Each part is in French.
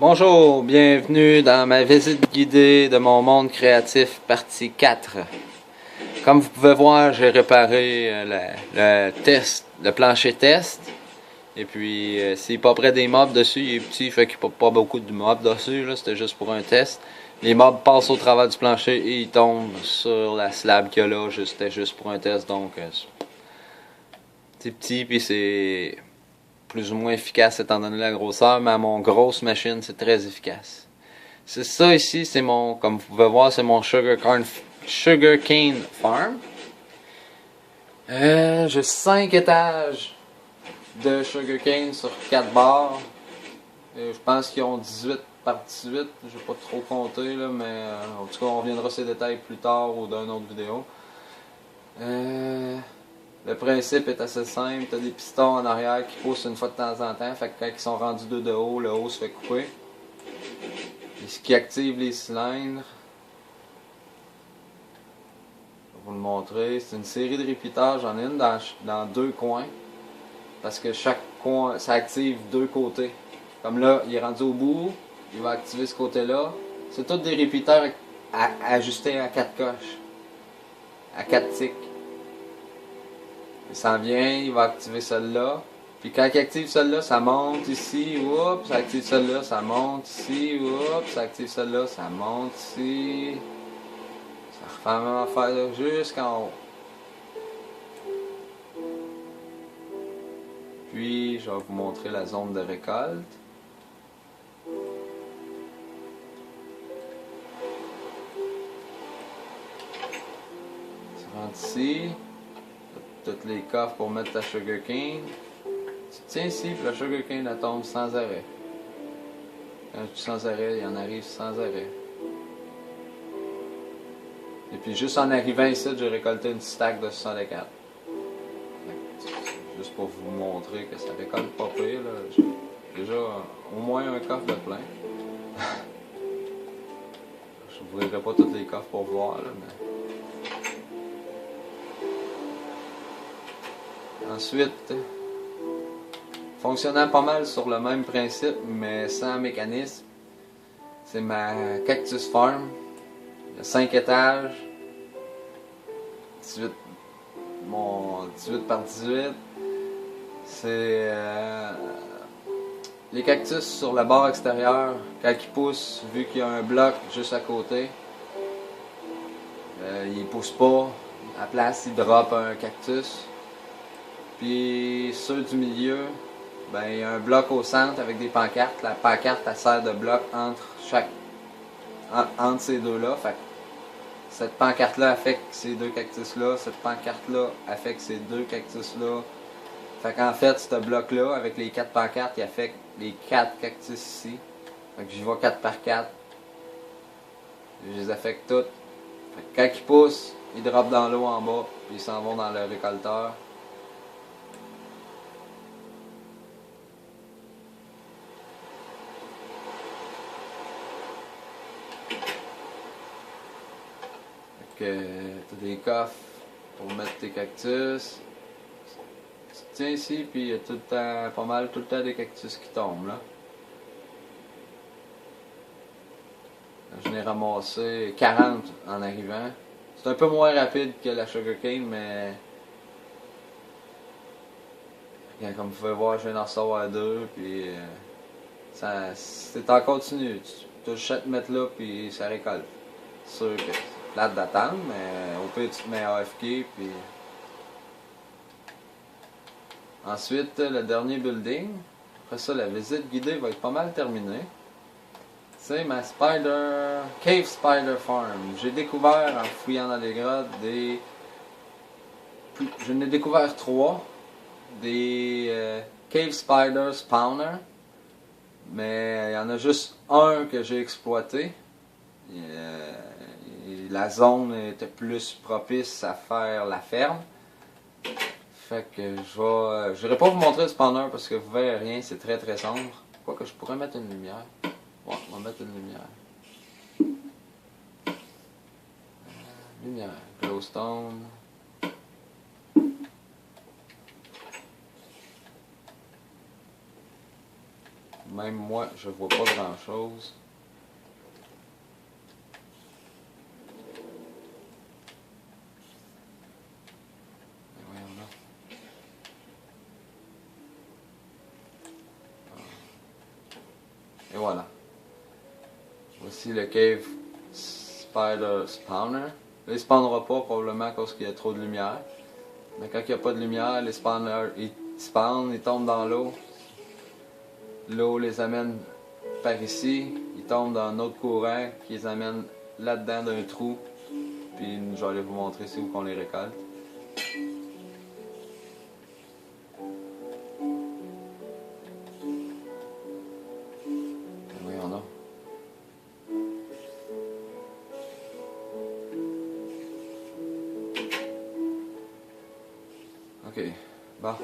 Bonjour, bienvenue dans ma visite guidée de mon monde créatif partie 4. Comme vous pouvez voir, j'ai réparé le plancher test. Et puis, s'il n'est pas près des mobs dessus, il est petit, fait qu'il n'y a pas beaucoup de mobs dessus, là, c'était juste pour un test. Les mobs passent au travers du plancher et ils tombent sur la slab qu'il y a là, c'était juste pour un test, donc c'est petit puis c'est plus ou moins efficace étant donné la grosseur, mais à mon grosse machine, c'est très efficace. C'est ça ici, c'est mon, comme vous pouvez voir, c'est mon sugarcane farm. J'ai 5 étages de sugarcane sur 4 barres. Je pense qu'ils ont 18 par 18, je vais pas trop compter, là, mais en tout cas, on reviendra sur ces détails plus tard ou dans une autre vidéo. Le principe est assez simple, tu as des pistons en arrière qui poussent une fois de temps en temps, fait que quand ils sont rendus 2 de haut, le haut se fait couper. Et ce qui active les cylindres, je vais vous le montrer, c'est une série de répéteurs, j'en ai une dans 2 coins, parce que chaque coin, ça active 2 côtés. Comme là, il est rendu au bout, il va activer ce côté-là. C'est tous des répéteurs ajustés à 4 coches, à 4 ticks. Il s'en vient, il va activer celle-là. Puis quand il active celle-là, ça monte ici, oups, ça active celle-là, ça monte ici, oups, ça active celle-là, ça monte ici. Ça refait la même affaire là, jusqu'en haut. Puis je vais vous montrer la zone de récolte. Tu rentres ici. Toutes les coffres pour mettre ta sugarcane. Tu tiens ici, puis la sugarcane elle tombe sans arrêt. Quand je dis sans arrêt, il en arrive sans arrêt. Et puis juste en arrivant ici, j'ai récolté une stack de 64. Juste pour vous montrer que ça récolte pas pire. J'ai déjà au moins un coffre de plein. Je ne ouvrirai pas tous les coffres pour voir, là, mais... Ensuite, fonctionnant pas mal sur le même principe, mais sans mécanisme, c'est ma Cactus Farm. Il y a 5 étages, 18, mon 18 par 18. C'est les cactus sur la barre extérieure, quand ils poussent, vu qu'il y a un bloc juste à côté, ils poussent pas. À la place, ils droppent un cactus. Puis ceux du milieu, ben, il y a un bloc au centre avec des pancartes. La pancarte, elle sert de bloc entre ces deux-là. Fait que cette pancarte-là affecte ces deux cactus-là. Cette pancarte-là affecte ces deux cactus-là. Fait qu'en fait, ce bloc-là, avec les 4 pancartes, il affecte les 4 cactus ici. Fait que j'y vais 4 par 4. Je les affecte toutes. Fait que quand ils poussent, ils droppent dans l'eau en bas, puis ils s'en vont dans le récolteur. Tu as des coffres pour mettre tes cactus. Tu tiens ici, puis il y a tout le temps, pas mal, tout le temps des cactus qui tombent là. J'en ai ramassé 40 en arrivant. C'est un peu moins rapide que la sugarcane, mais comme vous pouvez voir, je viens d'en recevoir 2, puis c'est en continu. Tu touches à te mettre là, puis ça récolte. C'est sûr que c'est plate d'attendre, mais au pire tu te mets AFK, puis... Ensuite, le dernier building. Après ça, la visite guidée va être pas mal terminée. C'est ma Cave Spider Farm. J'ai découvert en fouillant dans les grottes j'en ai découvert 3. Des Cave Spider Spawner. Mais il y en a juste un que j'ai exploité. La zone était plus propice à faire la ferme. Fait que je vais pas vous montrer le spawner parce que vous verrez rien, c'est très très sombre. Quoique je pourrais mettre une lumière. Ouais, on va mettre une lumière. Lumière, glowstone. Même moi, je vois pas grand chose. Mais voyons là. Et voilà. Voici le cave spider spawner. Là, il spawnera pas probablement parce qu'il y a trop de lumière. Mais quand il n'y a pas de lumière, les spawners ils spawnent, ils tombent dans l'eau. L'eau les amène par ici, ils tombent dans un autre courant qui les amène là-dedans d'un trou. Puis je vais aller vous montrer c'est où qu'on les récolte. Oui, on a. Ok, bon.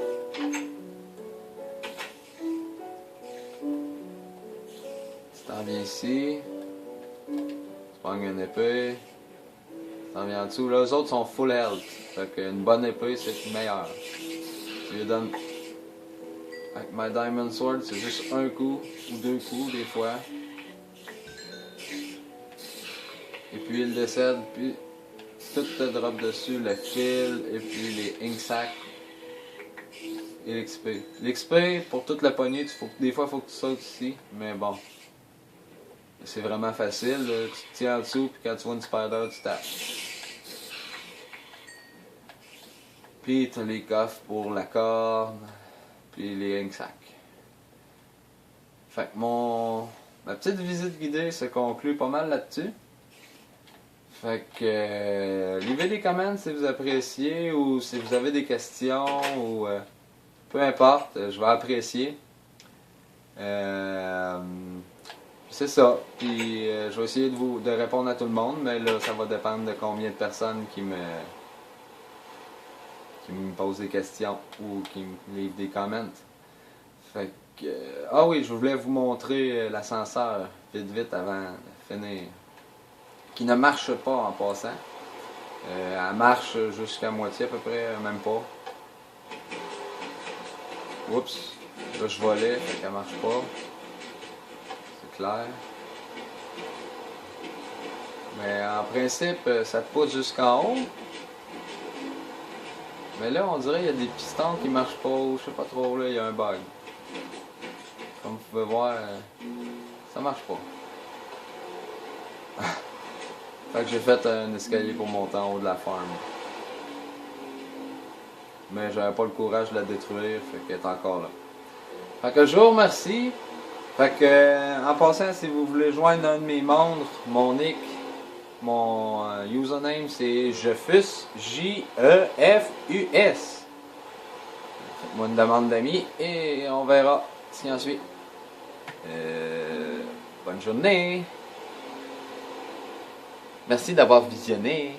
Tu t'en viens ici. Tu prends une épée. Tu t'en viens en dessous. Là, eux autres sont full health. Fait qu'une bonne épée, c'est meilleur. Tu lui donnes. Avec my Diamond Sword, c'est juste un coup ou deux coups des fois. Et puis il décède, puis tout te drop dessus, le fil, et puis les ink sacs et l'XP. L'XP, pour toute la poignée, des fois il faut que tu sautes ici, mais bon. C'est vraiment facile, là. Tu te tiens en dessous, puis quand tu vois une spider, tu tapes. Puis tu as les coffres pour la corde, puis les ink sacs. Fait que ma petite visite guidée se conclut pas mal là-dessus. Fait que levez des commentaires si vous appréciez ou si vous avez des questions ou peu importe, je vais apprécier. C'est ça. Puis je vais essayer de répondre à tout le monde, mais là ça va dépendre de combien de personnes qui me posent des questions ou qui me livrent des commentaires. Fait que ah oui, je voulais vous montrer l'ascenseur vite avant de finir. Qui ne marche pas en passant. Elle marche jusqu'à moitié à peu près, même pas. Oups, là je volais, fait qu'elle marche pas. C'est clair. Mais en principe, ça te pousse jusqu'en haut. Mais là, on dirait qu'il y a des pistons qui marchent pas, je sais pas trop, là, il y a un bug. Comme vous pouvez voir, ça marche pas. Fait que j'ai fait un escalier pour monter en haut de la farm. Mais j'avais pas le courage de la détruire, fait qu'elle est encore là. Fait que je vous remercie. Fait que, en passant, si vous voulez joindre un de mes membres, mon nick, mon username c'est Jefus, J-E-F-U-S. Faites-moi une demande d'amis et on verra ce qui en suit. Bonne journée. Merci d'avoir visionné.